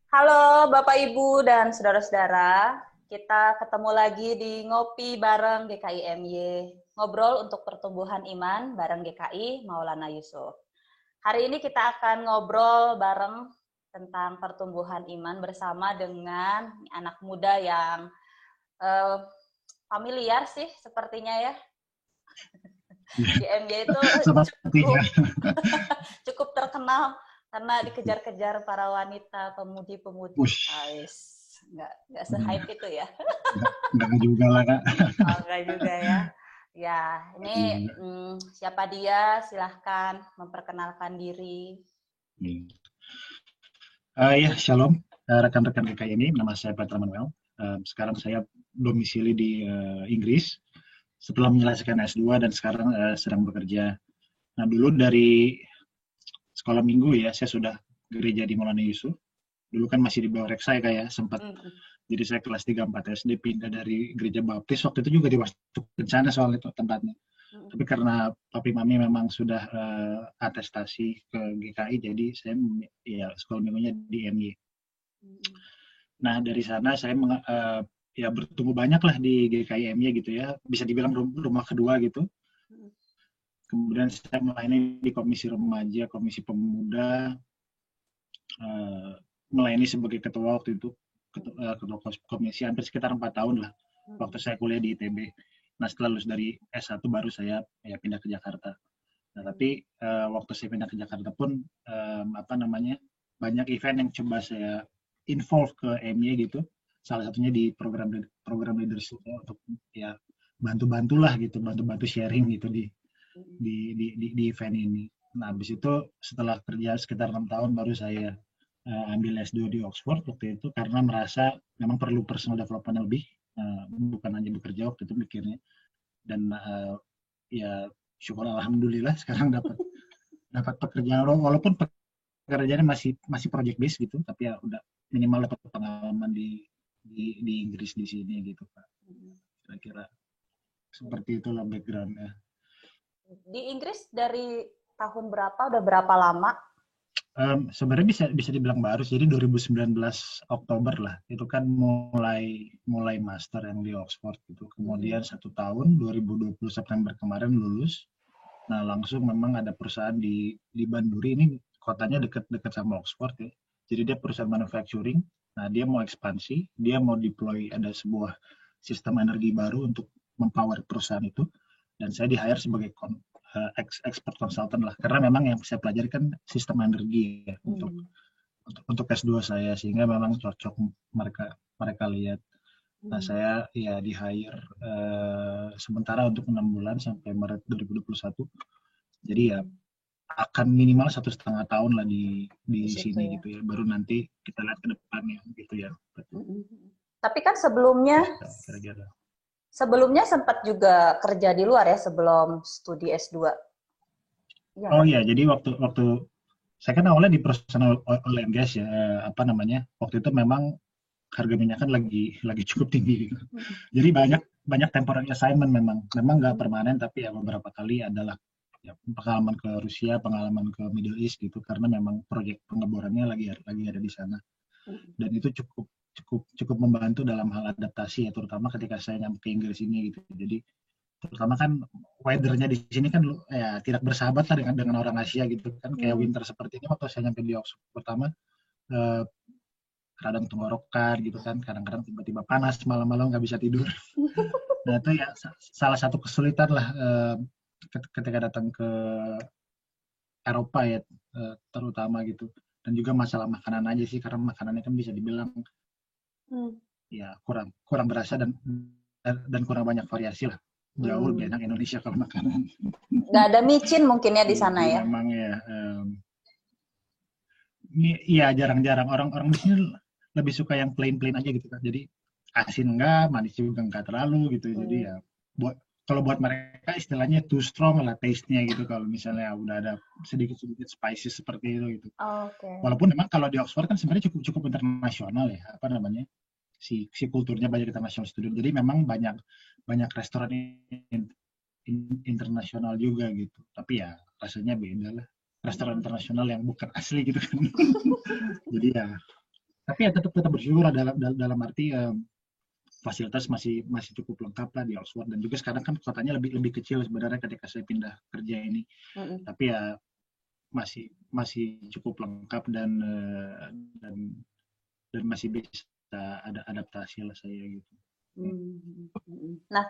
Halo Bapak Ibu dan saudara-saudara, kita ketemu lagi di Ngopi bareng GKI MY. Ngobrol untuk pertumbuhan iman bareng GKI Maulana Yusuf. Hari ini kita akan ngobrol bareng tentang pertumbuhan iman bersama dengan anak muda yang familiar sih sepertinya ya. Di MY itu Sepertinya. cukup terkenal karena dikejar-kejar para wanita pemudi-pemudi. Wush, Nggak se-hype itu ya. enggak juga lah, Kak. Oh, enggak juga ya. Ya, ini Iya. siapa dia? Silahkan memperkenalkan diri. Iya. Ya, shalom, rekan-rekan GKI ini. Nama saya Petra Manuel. Sekarang saya domisili di Inggris setelah menyelesaikan S2 dan sekarang sedang bekerja. Nah, dulu dari sekolah minggu ya, saya sudah gereja di Maulana Yusuf. Dulu kan masih di bawah Reksa ya, kayak sempat. Mm, Jadi saya kelas 3 4 SD pindah dari gereja baptis. Waktu itu juga di Wastu Kencana soal itu tempatnya. mm, Tapi karena papi mami memang sudah atestasi ke GKI, jadi saya ya sekolah minggunya di MY. mm, Nah dari sana saya ya bertumbuh banyak lah di GKI MY gitu ya, bisa dibilang rumah kedua gitu. mm, Kemudian saya melayani di komisi remaja, komisi pemuda, eh, melayani sebagai ketua waktu itu, ketua komisi hampir sekitar 4 tahun lah, waktu mm, saya kuliah di ITB. Nah setelah lulus dari S1 baru saya ya pindah ke Jakarta. Nah, tapi waktu saya pindah ke Jakarta pun apa namanya banyak event yang coba saya involve ke MY gitu. Salah satunya di program leadership untuk ya bantu-bantulah gitu, bantu-bantu sharing gitu mm, di event ini. Nah, habis itu setelah kerja sekitar 6 tahun baru saya ambil S2 di Oxford waktu itu karena merasa memang perlu personal development lebih, bukan hanya bekerja waktu itu mikirnya. Dan ya syukur alhamdulillah sekarang dapat dapat pekerjaan walaupun pekerjaannya masih masih project base gitu, tapi ya udah minimal dapat pengalaman di Inggris di sini gitu Pak. mm. Kira-kira seperti itulah backgroundnya. Di Inggris dari tahun berapa? Udah berapa lama? Sebenarnya bisa bisa dibilang baru, jadi 2019 Oktober lah itu kan mulai mulai master yang di Oxford gitu, Mm, kemudian 1 tahun 2020 September kemarin lulus. Nah langsung memang ada perusahaan di Banduri, ini kotanya dekat-dekat sama Oxford ya. Jadi dia perusahaan manufacturing. Nah dia mau ekspansi, dia mau deploy ada sebuah sistem energi baru untuk mempower perusahaan itu. Dan saya di hire sebagai expert consultant lah. Karena memang yang saya pelajari kan sistem energi ya mm, untuk S2 saya, sehingga memang cocok mereka mereka lihat. Nah, mm. saya ya di hire sementara untuk 6 bulan sampai Maret 2021. Jadi ya Mm. akan minimal 1,5 tahun lah Di di situ sini ya. gitu ya. Baru nanti kita lihat ke depannya gitu ya. Mm. Tapi kan sebelumnya Ya, kira-kira. sebelumnya sempat juga kerja di luar ya sebelum studi S2. Iya Oh nggak? iya, jadi waktu waktu saya kan awalnya di perusahaan oil and gas ya, apa namanya? Waktu itu memang harga minyak kan lagi cukup tinggi gitu. Mm, Jadi banyak banyak temporary assignment, memang memang nggak mm, permanen, tapi ya beberapa kali adalah ya, pengalaman ke Rusia, pengalaman ke Middle East gitu, karena memang proyek pengeborannya lagi ada di sana. mm, Dan itu cukup cukup cukup membantu dalam hal adaptasi ya, terutama ketika saya nyampe ke Inggris ini gitu. Jadi terutama kan weathernya di sini kan ya tidak bersahabat lah dengan orang Asia gitu kan, kayak mm. winter seperti ini. Waktu saya nyampe di Oxford pertama, eh, kadang tenggorokan gitu kan, kadang-kadang tiba-tiba panas malam-malam nggak bisa tidur. Nah itu ya salah satu kesulitan lah, ketika datang ke Eropa ya, terutama gitu. Dan juga masalah makanan aja sih, karena makanannya kan bisa dibilang Hmm. ya kurang kurang berasa dan kurang banyak variasi lah. Jauh lebih Hmm. enak Indonesia kalau makanan. Nggak ada micin mungkin ya di sana Jadi ya. memang ya, ini iya jarang-jarang orang-orang di sini lebih suka yang plain-plain aja gitu kan. Jadi asin enggak, manis juga enggak terlalu gitu. Jadi Hmm. ya buat kalau buat mereka istilahnya too strong lah taste-nya gitu, kalau misalnya udah ada sedikit-sedikit spices seperti itu gitu. Oke. Walaupun memang kalau di Oxford kan sebenarnya cukup cukup internasional ya, apa namanya, si kulturnya banyak international student. Jadi memang banyak banyak restoran internasional juga gitu. Tapi ya rasanya beda lah. Restoran Hmm. internasional yang bukan asli gitu kan. Jadi ya Tapi ya tetap bersyukur lah dalam arti fasilitas masih cukup lengkap lah di Oxford, dan juga sekarang kan kotanya lebih kecil sebenarnya ketika saya pindah kerja ini. Tapi ya masih cukup lengkap dan masih bisa ada adaptasi lah saya gitu. Nah,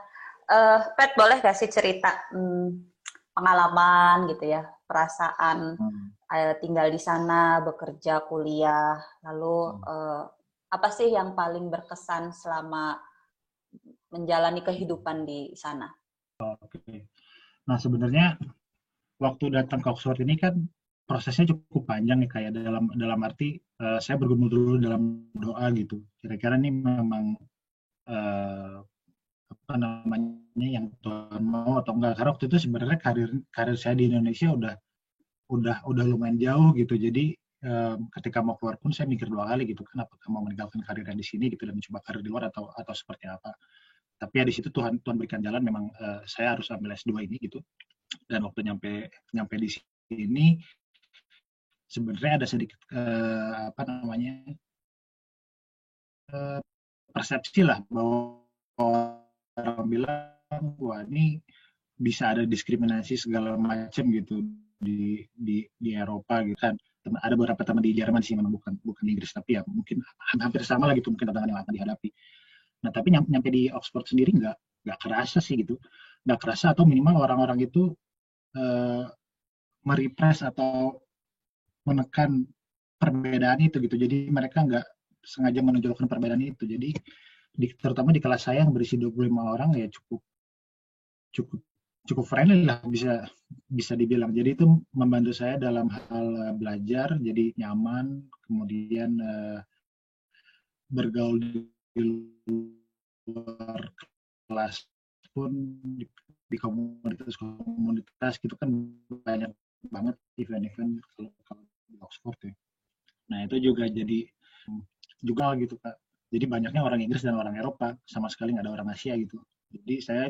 Pet, boleh gak sih cerita pengalaman gitu ya, perasaan tinggal di sana, bekerja, kuliah, lalu apa sih yang paling berkesan selama menjalani kehidupan di sana? Oke. Nah, sebenarnya waktu datang ke Oxford ini kan prosesnya cukup panjang nih, kayak dalam arti saya bergumul dulu dalam doa gitu. Kira-kira ini memang apa namanya yang Tuhan mau atau enggak, karena waktu itu sebenarnya karir saya di Indonesia udah lumayan jauh gitu. Jadi ketika mau keluar pun saya mikir 2 kali gitu kan, apakah mau meninggalkan karir yang di sini gitu dan mencoba karir di luar atau seperti apa. Tapi ya di situ Tuhan berikan jalan, memang saya harus ambil S2 ini gitu. Dan waktu nyampe di sini sebenarnya ada sedikit apa namanya persepsi lah, bahwa orang bilang wah ini bisa ada diskriminasi segala macam gitu di Eropa gitu kan. Ada beberapa teman di Jerman sih, memang bukan di Inggris, tapi ya mungkin hampir sama lah gitu, mungkin tantangan yang akan dihadapi. Nah, tapi nyampe di Oxford sendiri nggak kerasa sih gitu, nggak kerasa, atau minimal orang-orang itu merepress atau menekan perbedaan itu gitu. Jadi mereka nggak sengaja menonjolkan perbedaan itu. Jadi terutama di kelas saya yang berisi 25 orang ya cukup friendly lah, bisa dibilang. Jadi itu membantu saya dalam hal belajar, jadi nyaman, kemudian bergaul di luar kelas pun di komunitas gitu kan banyak banget event-event kalau di Oxford ya. Nah itu juga jadi juga gitu Kak. Jadi banyaknya orang Inggris dan orang Eropa, sama sekali nggak ada orang Asia gitu. Jadi saya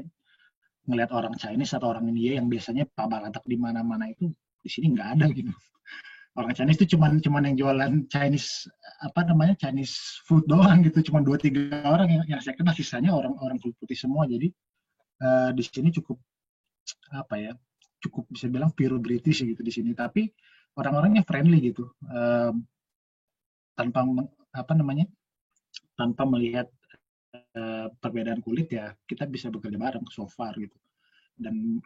ngelihat orang Chinese atau orang India yang biasanya pabalatak di mana-mana itu di sini nggak ada gitu. Orang Chinese itu cuman yang jualan Chinese apa namanya Chinese food doang gitu, cuma 2-3 orang yang saya kenal, sisanya orang kulit putih semua. Jadi di sini cukup apa ya, cukup bisa bilang pure British gitu di sini, tapi orang-orangnya friendly gitu, tanpa apa namanya tanpa melihat perbedaan kulit ya kita bisa bekerja bareng so far gitu. Dan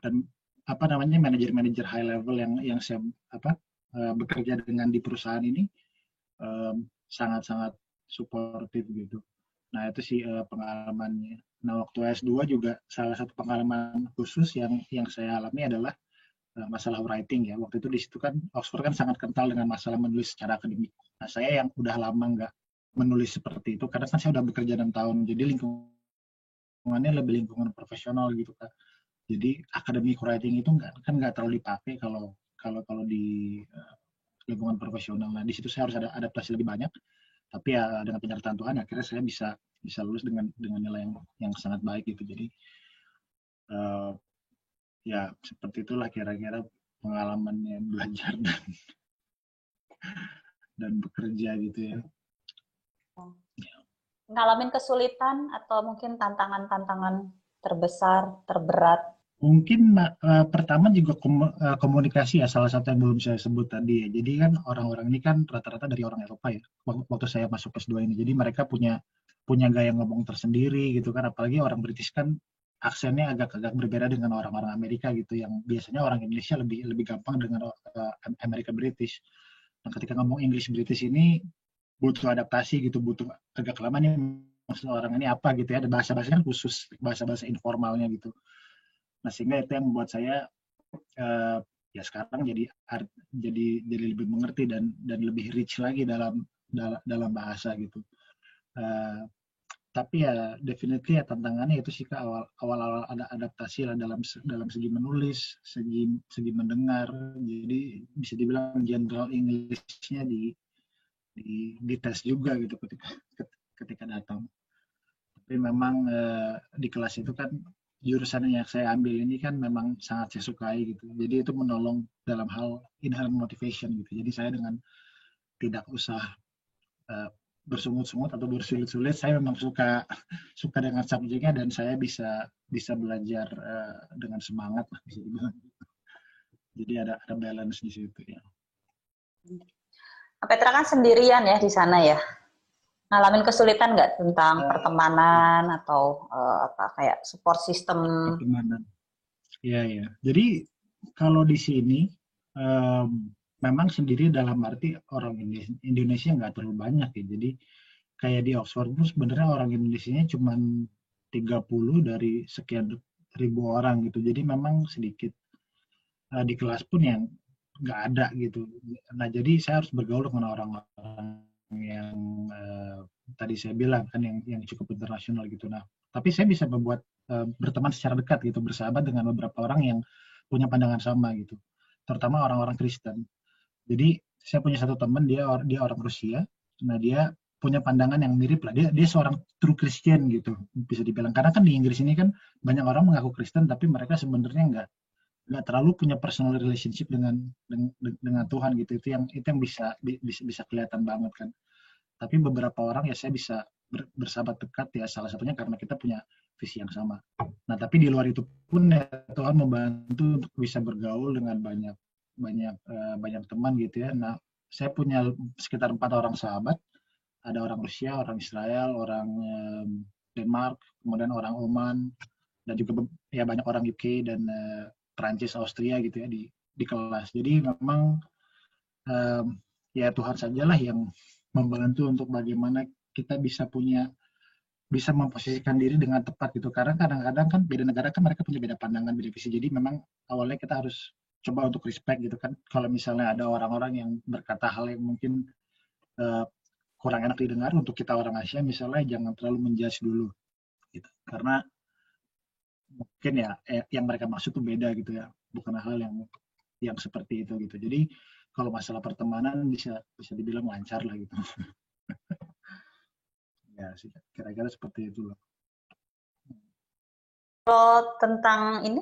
apa namanya manajer high level yang saya bekerja dengan di perusahaan ini sangat-sangat suportif gitu. Nah itu sih pengalamannya. Nah waktu S2 juga salah satu pengalaman khusus yang saya alami adalah masalah writing ya. Waktu itu di situ kan Oxford kan sangat kental dengan masalah menulis secara akademik. Nah saya yang udah lama nggak menulis seperti itu, karena kan saya udah bekerja 6 tahun, jadi lingkungannya lebih lingkungan profesional gitu Kak. Jadi academic writing itu nggak terlalu dipakai kalau di lingkungan profesional. Nah di situ saya harus ada adaptasi lebih banyak. Tapi ya dengan penyertaan Tuhan akhirnya saya bisa lulus dengan nilai yang sangat baik gitu. Jadi ya seperti itulah kira-kira pengalamannya belajar dan bekerja gitu ya. Ngalamin kesulitan atau mungkin tantangan-tantangan terbesar, terberat? Mungkin pertama juga komunikasi ya, salah satu yang belum saya sebut tadi ya. Jadi kan orang-orang ini kan rata-rata dari orang Eropa ya, waktu saya masuk S2 ini. Jadi mereka punya gaya ngomong tersendiri gitu kan, apalagi orang British kan aksennya agak berbeda dengan orang-orang Amerika gitu, yang biasanya orang Indonesia lebih gampang dengan Amerika British. Nah ketika ngomong English British ini butuh adaptasi gitu, butuh agak lama nih maksud orang ini apa gitu ya, ada bahasa-bahasanya khusus, bahasa-bahasa informalnya gitu. Nah sehingga itu yang membuat saya ya sekarang jadi lebih mengerti dan lebih rich lagi dalam bahasa gitu. Tapi ya definitely ya tantangannya itu sih awal ada adaptasi lah dalam segi menulis, segi mendengar. Jadi bisa dibilang general English-nya di tes juga gitu ketika datang. Tapi memang di kelas itu kan jurusan yang saya ambil ini kan memang sangat saya sukai gitu. Jadi itu menolong dalam hal inherent motivation gitu. Jadi saya dengan tidak usah bersungut-sungut atau bersulit-sulit, saya memang suka suka dengan subjeknya dan saya bisa belajar dengan semangat lah bisa dibilang. Jadi ada balance di situ ya. Petra kan sendirian ya di sana ya. Ngalamin kesulitan nggak tentang Ya, pertemanan atau apa kayak support system? pertemanan. Iya ya. Jadi kalau di sini em, memang sendiri dalam arti orang Indonesia nggak terlalu banyak ya. Jadi kayak di Oxford pun sebenarnya orang Indonesianya cuma 30 dari sekian ribu orang gitu. Jadi memang sedikit. Di kelas pun yang nggak ada gitu. Nah jadi saya harus bergaul dengan orang-orang yang tadi saya bilang kan yang cukup internasional gitu. Nah tapi saya bisa membuat berteman secara dekat gitu, bersahabat dengan beberapa orang yang punya pandangan sama gitu, terutama orang-orang Kristen. Jadi saya punya satu teman, dia orang Rusia. Nah dia punya pandangan yang mirip lah. Dia seorang true Christian gitu bisa dibilang. Karena kan di Inggris ini kan banyak orang mengaku Kristen tapi mereka sebenarnya nggak terlalu punya personal relationship dengan Tuhan gitu. Itu yang bisa kelihatan banget kan. Tapi beberapa orang ya saya bisa bersahabat dekat ya, salah satunya karena kita punya visi yang sama. Nah tapi di luar itu pun ya Tuhan membantu untuk bisa bergaul dengan banyak banyak banyak teman gitu ya. Nah saya punya sekitar 4 orang sahabat, ada orang Rusia, orang Israel, orang Denmark, kemudian orang Oman, dan juga ya banyak orang UK dan Prancis, Austria gitu ya di kelas. Jadi memang um, ya Tuhan sajalah yang membantu untuk bagaimana kita bisa memposisikan diri dengan tepat gitu. Karena kadang-kadang kan beda negara kan mereka punya beda pandangan, beda visi. Jadi memang awalnya kita harus coba untuk respect gitu kan. Kalau misalnya ada orang-orang yang berkata hal yang mungkin uh, kurang enak didengar untuk kita orang Asia misalnya, jangan terlalu menjudge dulu gitu. Karena mungkin ya yang mereka maksud tuh beda gitu ya, bukan hal yang seperti itu gitu. Jadi kalau masalah pertemanan bisa bisa dibilang lancar lah gitu. Ya sih kira-kira seperti itu loh. Kalau tentang ini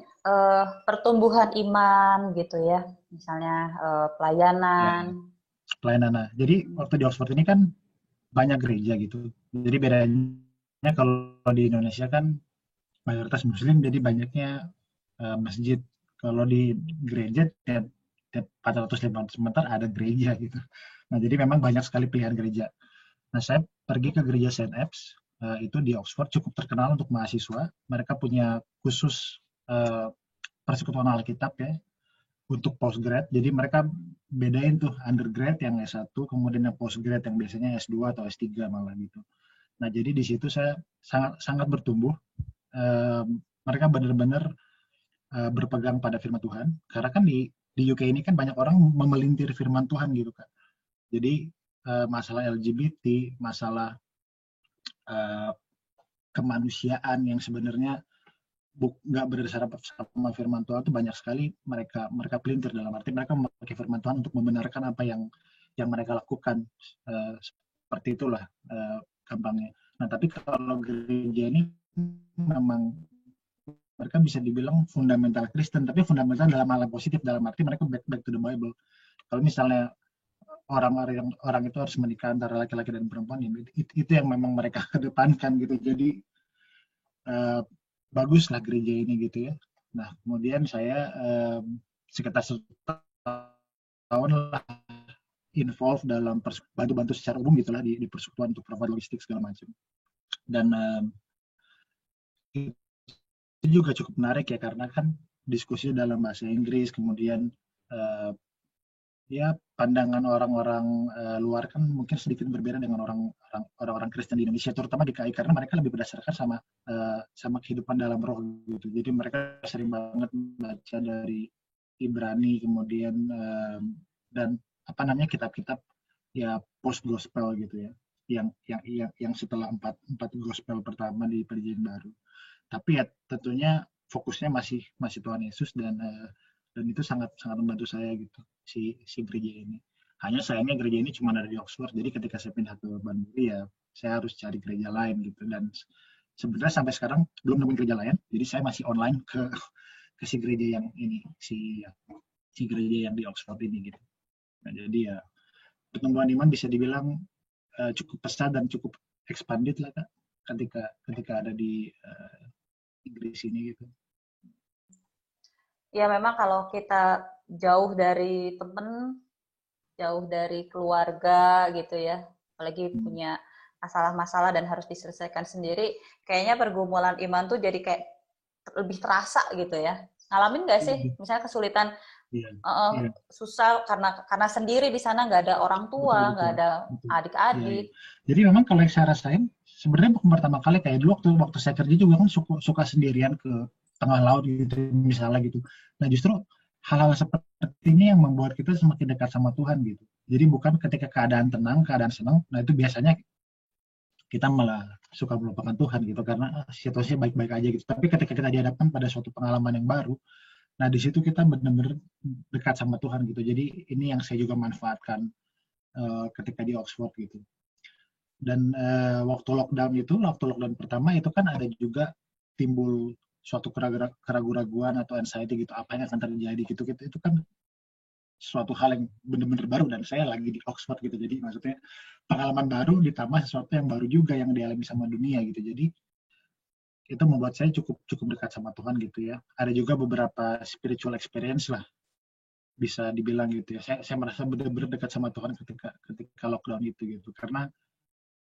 pertumbuhan iman gitu ya, misalnya Ya, pelayanan. pelayanan. Nah, jadi waktu di Oxford ini kan banyak gereja gitu. Jadi bedanya kalau di Indonesia kan mayoritas Muslim, jadi banyaknya masjid. Kalau di gereja tiap 400-500 meter ada gereja gitu. Nah, jadi memang banyak sekali pilihan gereja. Nah, saya pergi ke gereja Saint Apes, itu di Oxford cukup terkenal untuk mahasiswa. Mereka punya khusus persekutuan Alkitab ya untuk postgrad. Jadi mereka bedain tuh undergrad yang S1, kemudian yang postgrad yang biasanya S2 atau S3 malah gitu. Nah, jadi di situ saya sangat sangat bertumbuh. Mereka benar-benar berpegang pada firman Tuhan. Karena kan di UK ini kan banyak orang memelintir firman Tuhan gitu kan. Jadi masalah LGBT, masalah uh, kemanusiaan yang sebenarnya nggak berdasarkan sama firman Tuhan itu banyak sekali mereka mereka pelintir, dalam arti mereka memakai firman Tuhan untuk membenarkan apa yang mereka lakukan, seperti itulah gampangnya. Nah tapi kalau gereja ini memang mereka bisa dibilang fundamental Kristen, tapi fundamental dalam hal yang positif, dalam arti mereka back to the Bible. Kalau misalnya orang itu harus menikah antara laki-laki dan perempuan, ya, itu yang memang mereka kedepankan gitu. Jadi uh, baguslah gereja ini gitu ya. Nah kemudian saya sekitar setahun lah involve dalam bantu-bantu secara umum gitulah di persekutuan untuk provide logistik segala macam. Dan itu juga cukup menarik ya karena kan diskusi dalam bahasa Inggris, kemudian uh, ya pandangan orang-orang luar kan mungkin sedikit berbeda dengan orang-orang Kristen di Indonesia, terutama di KI karena mereka lebih berdasarkan sama kehidupan dalam roh gitu. Jadi mereka sering banget baca dari Ibrani, kemudian dan apa namanya kitab-kitab ya post gospel gitu ya, yang setelah empat gospel pertama di perjanjian baru. Tapi ya tentunya fokusnya masih masih Tuhan Yesus dan itu sangat sangat membantu saya gitu si gereja ini. Hanya sayangnya gereja ini cuma ada di Oxford, jadi ketika saya pindah ke Bandung ya saya harus cari gereja lain gitu. Dan sebenarnya sampai sekarang belum nemuin gereja lain, jadi saya masih online ke si gereja yang ini, si gereja yang di Oxford ini gitu. Nah, jadi ya pertumbuhan iman bisa dibilang cukup pesat dan cukup expanded lah Kak, ketika ada di Inggris ini gitu. Ya memang kalau kita jauh dari temen, jauh dari keluarga gitu ya, apalagi punya masalah-masalah dan harus diselesaikan sendiri, kayaknya pergumulan iman tuh jadi kayak lebih terasa gitu ya. Ngalamin nggak sih, misalnya kesulitan, Iya, iya, susah karena sendiri di sana nggak ada orang betul tua, nggak betul ada betul. Iya, iya. adik-adik. Jadi memang kalau yang saya rasain sebenarnya bukan pertama kali, kayak dulu waktu saya kerja juga kan suka sendirian ke tengah laut gitu misalnya gitu. Nah justru hal-hal seperti ini yang membuat kita semakin dekat sama Tuhan gitu. Jadi bukan ketika keadaan tenang, keadaan senang, nah itu biasanya kita malah suka melupakan Tuhan gitu karena situasinya baik-baik aja gitu. Tapi ketika kita dihadapkan pada suatu pengalaman yang baru, nah di situ kita benar-benar dekat sama Tuhan gitu. Jadi ini yang saya juga manfaatkan ketika di Oxford gitu. Dan waktu lockdown pertama itu kan ada juga timbul suatu keraguan-raguan atau anxiety gitu, apa yang akan terjadi gitu. Itu kan suatu hal yang benar-benar baru dan saya lagi di Oxford gitu. Jadi maksudnya pengalaman baru ditambah sesuatu yang baru juga yang dialami sama dunia gitu. Jadi itu membuat saya cukup dekat sama Tuhan gitu ya. Ada juga beberapa spiritual experience lah bisa dibilang gitu ya. Saya merasa benar-benar dekat sama Tuhan ketika lockdown itu gitu. Karena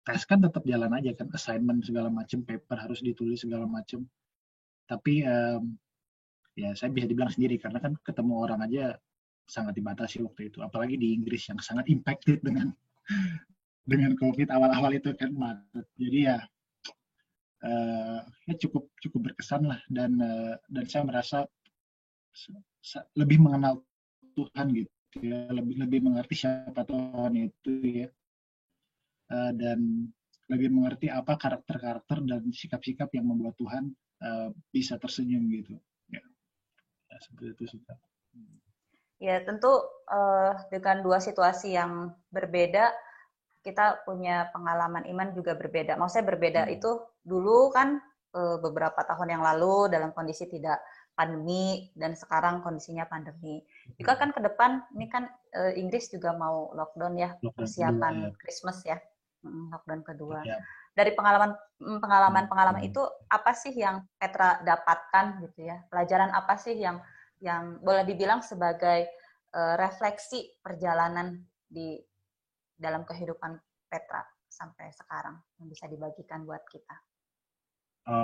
tes kan tetap jalan aja kan, assignment segala macam, paper harus ditulis segala macam. Tapi ya saya bisa dibilang sendiri karena kan ketemu orang aja sangat dibatasi waktu itu. Apalagi di Inggris yang sangat impacted dengan COVID awal-awal itu kan Maret. Jadi ya cukup berkesan lah dan saya merasa lebih mengenal Tuhan gitu ya, lebih mengerti siapa Tuhan itu ya, dan lebih mengerti apa karakter-karakter dan sikap-sikap yang membuat Tuhan bisa tersenyum gitu ya, seperti itu sih Kak. Ya tentu dengan dua situasi yang berbeda, kita punya pengalaman iman juga berbeda. Maksudnya berbeda itu dulu kan beberapa tahun yang lalu dalam kondisi tidak pandemi dan sekarang kondisinya pandemi. Juga kan ke depan ini kan Inggris juga mau lockdown ya, persiapan ya. Christmas ya, lockdown kedua. Ya. Dari pengalaman itu apa sih yang Petra dapatkan gitu ya? Pelajaran apa sih yang boleh dibilang sebagai refleksi perjalanan di dalam kehidupan Petra sampai sekarang yang bisa dibagikan buat kita?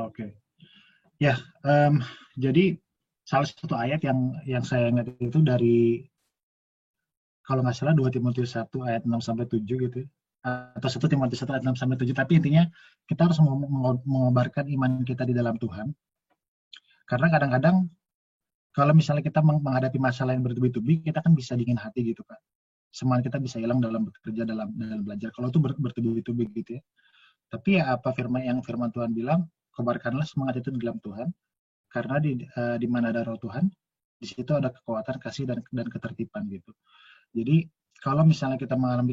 Oke. Ya, jadi salah satu ayat yang saya ingat itu dari, kalau nggak salah 2 Timotius 1 ayat 6 sampai 7 gitu. Atau 1 Timotius 1 ayat 6 sampai 7, tapi intinya kita harus mengobarkan iman kita di dalam Tuhan. Karena kadang-kadang kalau misalnya kita menghadapi masalah yang bertubi-tubi, kita kan bisa dingin hati gitu Kak. Semangat kita bisa hilang dalam bekerja, dalam belajar. Kalau itu bertubi-tubi gitu ya. Tapi ya apa firman Tuhan bilang, kobarkanlah semangat itu di dalam Tuhan, karena di mana ada roh Tuhan, di situ ada kekuatan, kasih dan ketertiban gitu. Jadi kalau misalnya kita mengalami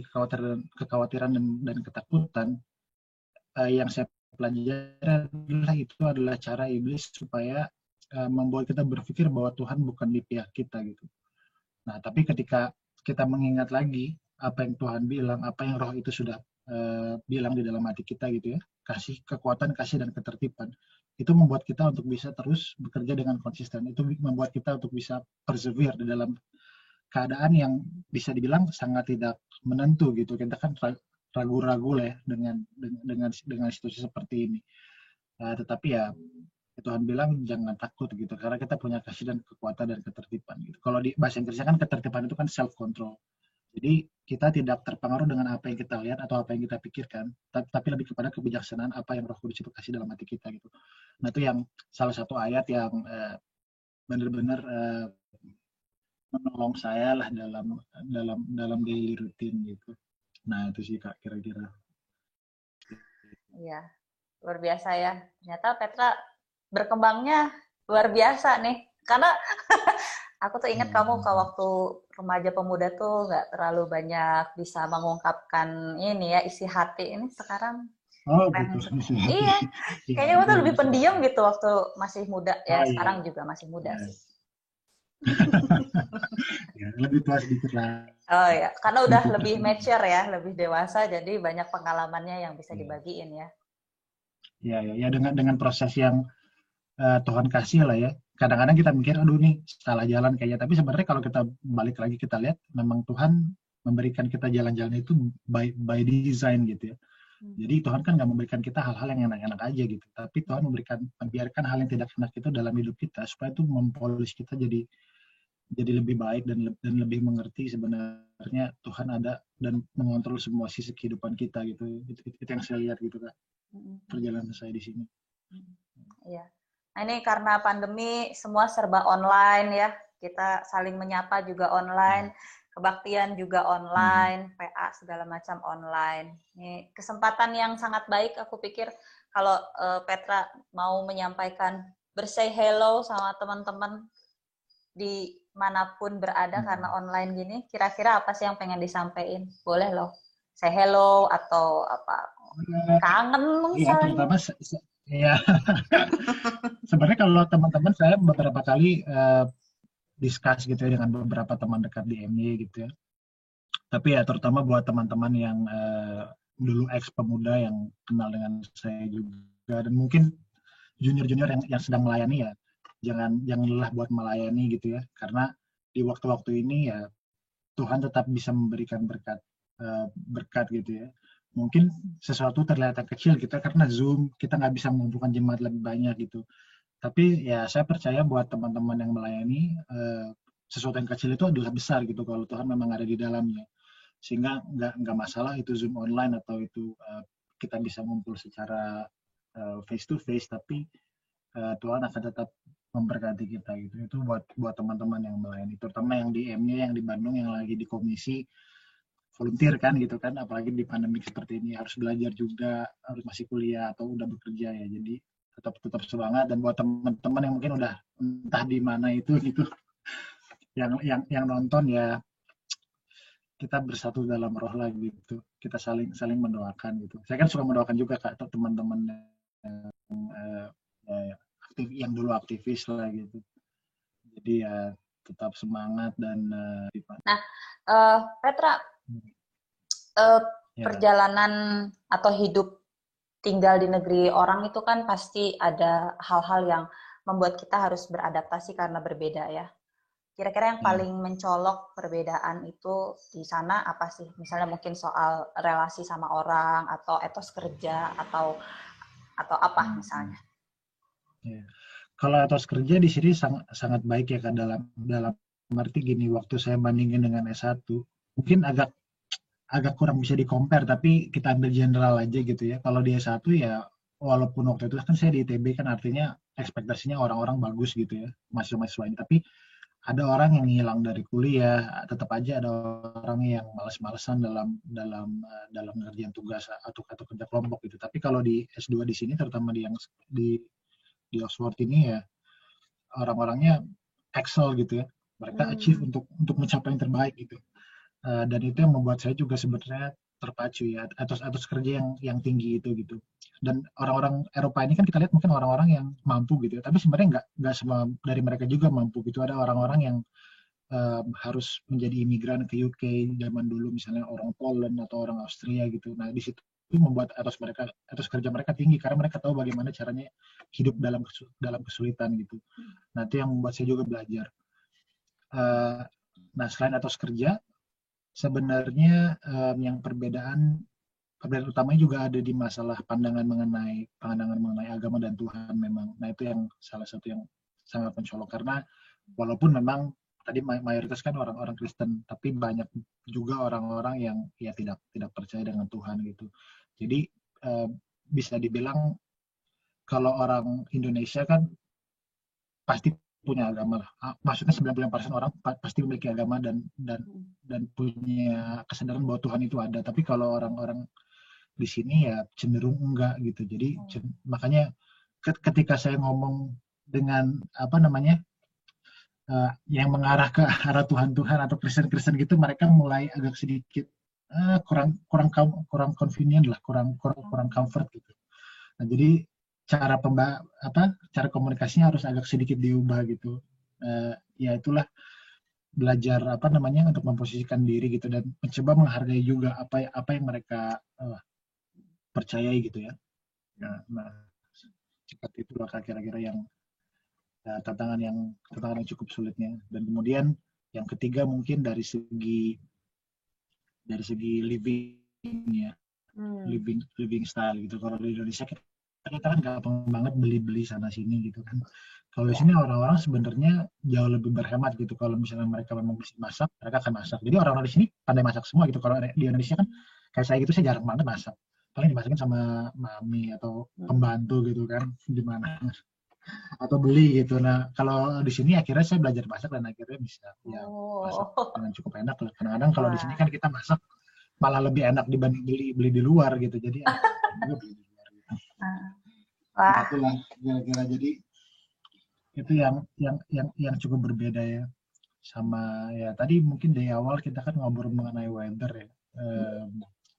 kekhawatiran dan ketakutan, yang saya pelajari adalah cara iblis supaya membuat kita berpikir bahwa Tuhan bukan di pihak kita gitu. Nah, tapi ketika kita mengingat lagi apa yang Tuhan bilang, apa yang Roh itu sudah bilang di dalam hati kita gitu ya, kasih kekuatan, kasih dan ketertiban, itu membuat kita untuk bisa terus bekerja dengan konsisten. Itu membuat kita untuk bisa persevere di dalam keadaan yang bisa dibilang sangat tidak menentu gitu. Kita kan ragu-ragu lah ya dengan situasi seperti ini. Tetapi ya Tuhan bilang jangan takut gitu, karena kita punya kasih dan kekuatan dan ketertiban gitu. Kalau di bahasa Inggrisnya kan ketertiban itu kan self control. Jadi kita tidak terpengaruh dengan apa yang kita lihat atau apa yang kita pikirkan, tapi lebih kepada kebijaksanaan apa yang Roh Kudus itu kasih dalam hati kita gitu. Nah itu yang salah satu ayat yang benar-benar menolong saya lah dalam daily routine gitu. Nah itu sih Kak kira-kira. Iya, luar biasa ya. Ternyata Petra berkembangnya luar biasa nih. Karena aku tuh ingat kamu ke waktu remaja pemuda tuh nggak terlalu banyak bisa mengungkapkan ini ya, isi hati. Ini sekarang Gitu. Iya, kayaknya kamu tuh lebih pendiam gitu waktu masih muda. Ya, sekarang juga masih muda sih. Ya. lebih tua sedikit lah. Oh ya, karena udah lebih 20%. mature ya, lebih dewasa, jadi banyak pengalamannya yang bisa Ya, dibagiin ya. ya dengan proses yang Tuhan kasih lah ya. Kadang-kadang kita mikir, aduh nih salah jalan kayaknya. Tapi sebenarnya kalau kita balik lagi kita lihat, memang Tuhan memberikan kita jalan-jalan itu by design gitu ya. Jadi Tuhan kan nggak memberikan kita hal-hal yang enak-enak aja gitu. Tapi Tuhan membiarkan hal yang tidak enak itu dalam hidup kita supaya itu mempolis kita jadi lebih baik dan lebih mengerti sebenarnya Tuhan ada dan mengontrol semua sisi kehidupan kita gitu. Itu yang saya lihat gitu Kak. Perjalanan saya di sini. Iya. Nah ini karena pandemi semua serba online ya, kita saling menyapa juga online, kebaktian juga online, PA segala macam online. Ini kesempatan yang sangat baik, aku pikir kalau Petra mau menyampaikan bersay hello sama teman-teman di manapun berada karena online gini, kira-kira apa sih yang pengen disampaikan? Boleh loh, say hello atau apa? Kangen Iya, misalnya. terutama ya sebenarnya kalau teman-teman saya beberapa kali discuss gitu ya dengan beberapa teman dekat di MY gitu ya. Tapi ya terutama buat teman-teman yang dulu ex pemuda yang kenal dengan saya juga dan mungkin junior-junior yang sedang melayani ya jangan lelah buat melayani gitu ya karena di waktu-waktu ini ya Tuhan tetap bisa memberikan berkat gitu ya. Mungkin sesuatu terlihat kecil kita karena Zoom kita nggak bisa mengumpulkan jemaat lebih banyak gitu. Tapi ya saya percaya buat teman-teman yang melayani sesuatu yang kecil itu adalah besar gitu kalau Tuhan memang ada di dalamnya. Sehingga nggak masalah itu Zoom online atau itu kita bisa ngumpul secara face to face tapi Tuhan akan tetap memberkati kita gitu. Itu buat teman-teman yang melayani, terutama yang di M-nya yang di Bandung yang lagi di komisi volunteer kan gitu kan, apalagi di pandemi seperti ini harus belajar juga, harus masih kuliah atau udah bekerja ya. Jadi tetap semangat dan buat teman-teman yang mungkin udah entah di mana itu gitu yang nonton ya kita bersatu dalam roh lah gitu. Kita saling mendoakan gitu. Saya kan suka mendoakan juga Kak teman-teman yang dulu aktivis lah gitu. Jadi ya tetap semangat dan Nah, Petra, ya. perjalanan atau hidup tinggal di negeri orang itu kan pasti ada hal-hal yang membuat kita harus beradaptasi karena berbeda ya. Kira-kira yang paling mencolok perbedaan itu di sana apa sih? Misalnya mungkin soal relasi sama orang atau etos kerja atau apa misalnya? Ya. Kalau etos kerja di sini sangat baik ya kan dalam arti gini waktu saya bandingin dengan S1 mungkin agak kurang bisa di-compare tapi kita ambil general aja gitu ya. Kalau di S1 ya walaupun waktu itu kan saya di ITB kan artinya ekspektasinya orang-orang bagus gitu ya mahasiswa-mahasiswa ini tapi ada orang yang hilang dari kuliah tetap aja ada orang yang malas-malasan dalam ngerjain tugas atau kerja kelompok gitu tapi kalau di S2 di sini terutama di Oxford ini ya orang-orangnya excel gitu ya mereka achieve untuk mencapai yang terbaik gitu dan itu yang membuat saya juga sebenarnya terpacu ya atas kerja yang tinggi itu gitu dan orang-orang Eropa ini kan kita lihat mungkin orang-orang yang mampu gitu ya tapi sebenarnya nggak semua dari mereka juga mampu gitu ada orang-orang yang harus menjadi imigran ke UK zaman dulu misalnya orang Poland atau orang Austria gitu nah di situ itu membuat etos kerja mereka tinggi karena mereka tahu bagaimana caranya hidup dalam kesulitan gitu nah itu yang membuat saya juga belajar nah selain etos kerja sebenarnya yang perbedaan utamanya juga ada di masalah pandangan mengenai agama dan Tuhan memang. Nah itu yang salah satu yang sangat mencolok karena walaupun memang tadi mayoritas kan orang-orang Kristen, tapi banyak juga orang-orang yang ya tidak percaya dengan Tuhan gitu. Jadi bisa dibilang kalau orang Indonesia kan pasti punya agama lah. Maksudnya 95% orang pasti memiliki agama dan punya kesadaran bahwa Tuhan itu ada. Tapi kalau orang-orang di sini ya cenderung enggak gitu. Jadi makanya ketika saya ngomong dengan apa namanya yang mengarah ke arah Tuhan atau Kristen gitu, mereka mulai agak sedikit kurang convenient lah, kurang comfort gitu. Nah jadi cara komunikasinya harus agak sedikit diubah gitu. Ya itulah belajar apa namanya untuk memposisikan diri gitu dan mencoba menghargai juga apa yang mereka percayai gitu ya. Nah, seperti itulah kira-kira yang tantangan yang cukup sulitnya. Dan kemudian yang ketiga mungkin dari segi living ya, living style gitu. Kalau di Indonesia kita kan gampang banget beli sana sini gitu kan. Kalau di sini orang-orang sebenarnya jauh lebih berhemat gitu. Kalau misalnya mereka memang bisa masak, mereka akan masak. Jadi orang-orang di sini pandai masak semua gitu. Kalau di Indonesia kan kayak saya gitu, saya jarang banget masak. Paling dimasakin sama mami atau pembantu gitu kan, gimana atau beli gitu. Nah kalau di sini akhirnya saya belajar masak dan akhirnya bisa ya masak dengan cukup enak lah. Kadang-kadang kalau di sini kan kita masak malah lebih enak dibanding beli di luar gitu. Jadi juga beli di luar gitu. Nah, itulah kira-kira jadi itu yang cukup berbeda ya sama ya tadi mungkin dari awal kita kan ngobrol mengenai weather ya,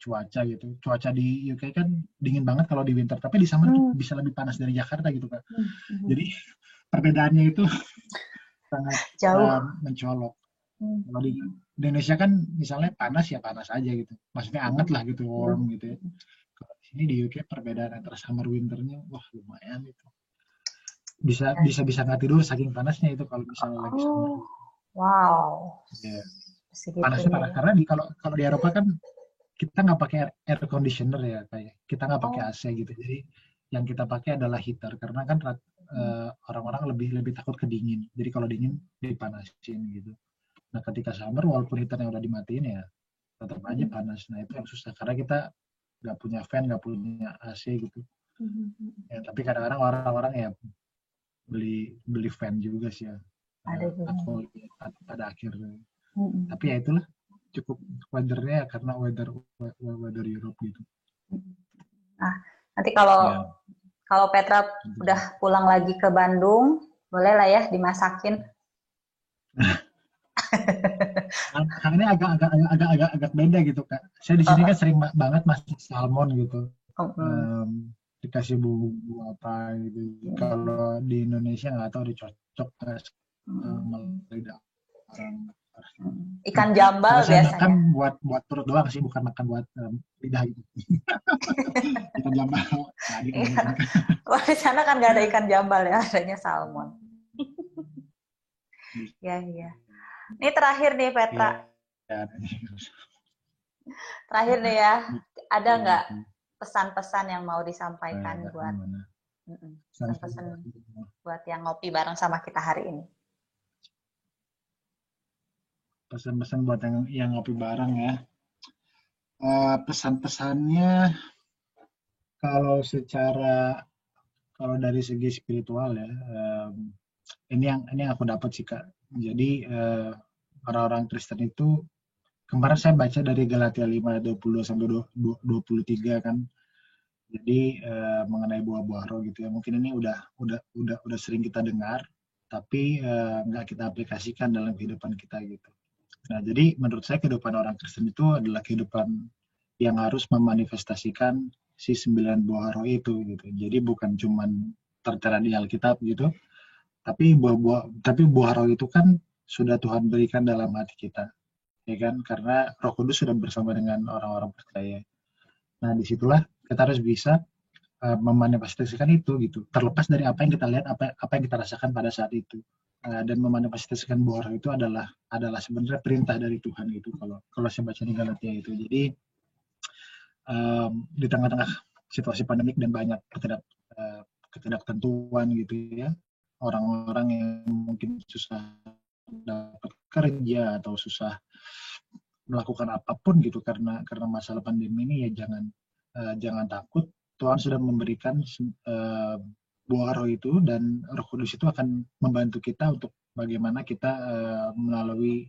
cuaca gitu. Cuaca di UK kan dingin banget kalau di winter, tapi di summer bisa lebih panas dari Jakarta gitu Kak. Jadi perbedaannya itu sangat mencolok. Kalau di Indonesia kan misalnya panas ya panas aja gitu, maksudnya hangat lah gitu, warm gitu ya. Kalau di sini di UK perbedaan antara summer winternya wah lumayan itu. Bisa nggak tidur saking panasnya itu kalau misalnya lagi summer. Wow. Ya. Panasnya panas karena kalau di Eropa kan kita nggak pakai air conditioner ya kayak kita nggak pakai AC gitu. Jadi yang kita pakai adalah heater karena kan orang-orang lebih takut kedingin. Jadi kalau dingin dipanasin gitu. Nah ketika summer walaupun heaternya udah dimatiin ya tetap aja panas. Nah itu yang susah karena kita nggak punya fan, nggak punya AC gitu. Ya, tapi kadang-kadang orang-orang ya beli fan juga sih ya. Pada akhirnya. Tapi ya itulah cukup weathernya karena weather Europe gitu. Nah nanti kalau Petra udah pulang lagi ke Bandung, boleh lah ya dimasakin. Nah, ini agak beda gitu Kak. Saya di sini kan sering banget masak salmon gitu. Dikasih bumbu apa gitu. Kalau di Indonesia nggak tahu dicocok sama lidah orang. Ikan jambal biasanya. Saya makan buat perut doang sih, bukan makan buat lidah gitu. Ikan jambal. Kalau di sana kan nggak ada ikan jambal ya, adanya salmon. Ya. Ini terakhir nih Petra. Terakhir nih ya, ada nggak pesan-pesan yang mau disampaikan buat pesan-pesan buat yang ngopi bareng sama kita hari ini? Pesan-pesan buat yang ngopi bareng ya. Pesan-pesannya kalau dari segi spiritual ya, ini yang aku dapat sih Kak. Jadi orang-orang Kristen itu kemarin saya baca dari Galatia 5:20 sampai 23 kan. Jadi mengenai buah-buah roh gitu ya. Mungkin ini udah sering kita dengar, tapi nggak kita aplikasikan dalam kehidupan kita gitu. Nah, jadi menurut saya kehidupan orang Kristen itu adalah kehidupan yang harus memanifestasikan si 9 buah roh itu gitu. Jadi bukan cuman tertera di Alkitab gitu, tapi buah roh itu kan sudah Tuhan berikan dalam hati kita. Ya kan? Karena Roh Kudus sudah bersama dengan orang-orang percaya. Nah, disitulah kita harus bisa memanifestasikan itu gitu. Terlepas dari apa yang kita lihat, apa yang kita rasakan pada saat itu. Dan memanifestasikan buah roh itu adalah sebenarnya perintah dari Tuhan gitu kalau saya baca di Galatia itu. Jadi di tengah-tengah situasi pandemik dan banyak ketidaktentuan gitu ya, orang-orang yang mungkin susah dapat kerja atau susah melakukan apapun gitu karena masalah pandemi ini ya jangan takut. Tuhan sudah memberikan buah roh itu dan Roh Kudus itu akan membantu kita untuk bagaimana kita melalui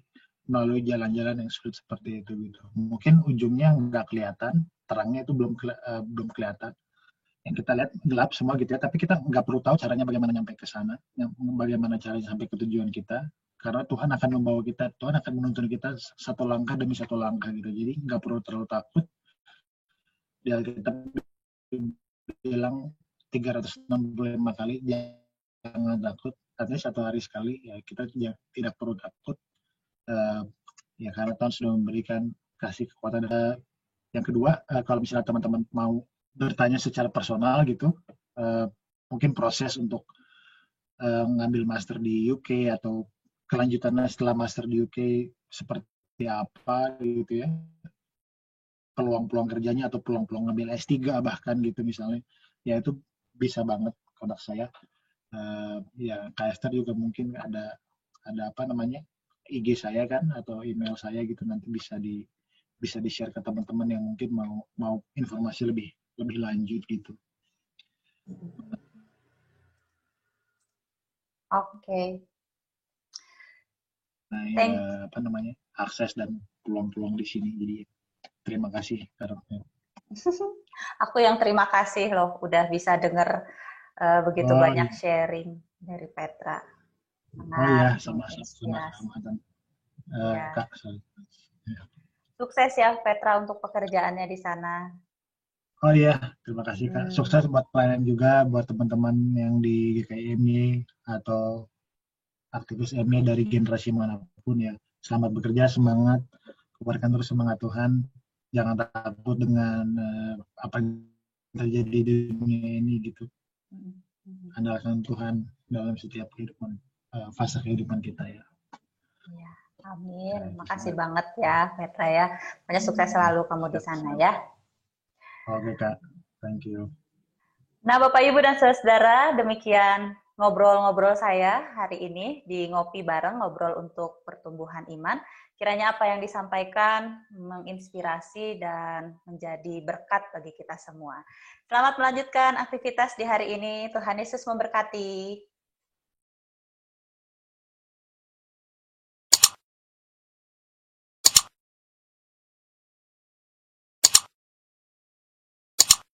jalan-jalan yang sulit seperti itu gitu. Mungkin ujungnya nggak kelihatan, terangnya itu belum kelihatan. Yang kita lihat gelap semua gitu ya, tapi kita nggak perlu tahu caranya bagaimana nyampe ke sana, bagaimana caranya sampai ke tujuan kita. Karena Tuhan akan membawa kita, Tuhan akan menuntun kita satu langkah demi satu langkah gitu. Jadi nggak perlu terlalu takut. Di Alkitab bilang 365 kali jangan takut. Artinya satu hari sekali ya kita tidak perlu takut. Ya karena Tuhan sudah memberikan kasih kekuatan. Yang kedua, kalau misalnya teman-teman mau bertanya secara personal gitu, mungkin proses untuk ngambil master di UK atau kelanjutannya setelah master di UK seperti apa gitu ya, peluang-peluang kerjanya atau peluang-peluang ngambil S3 bahkan gitu misalnya, ya itu bisa banget kontak saya. Ya Kak Esther juga mungkin ada apa namanya IG saya kan atau email saya gitu, nanti bisa di share ke teman-teman yang mungkin mau informasi lebih lebih lanjut gitu. Oke. Nah, Thank apa namanya akses dan peluang-peluang di sini. Jadi terima kasih Kak. Aku yang terima kasih loh udah bisa denger begitu Oh banyak iya, sharing dari Petra. oh iya, Sangat sama-sama menginspirasi. Ya. Kak. Sorry. Sukses ya Petra untuk pekerjaannya di sana. Oh iya, terima kasih Kak. Hmm. Sukses buat pelayan juga buat teman-teman yang di GKIMY atau aktivis MY dari generasi manapun ya. Selamat bekerja, semangat, keluarkan terus semangat Tuhan. Jangan takut dengan apa yang terjadi di dunia ini gitu. Andalkan Tuhan dalam setiap kehidupan, fase kehidupan kita ya. Ya, amin. Nah, itu Makasih sangat. banget ya Petra ya. Banyak sukses selalu kamu di Siap, sana siap. ya. Oke Kak, thank you. Nah, Bapak Ibu dan Saudara, demikian ngobrol-ngobrol saya hari ini di Ngopi Bareng, ngobrol untuk pertumbuhan iman. Kiranya apa yang disampaikan menginspirasi dan menjadi berkat bagi kita semua. Selamat melanjutkan aktivitas di hari ini. Tuhan Yesus memberkati.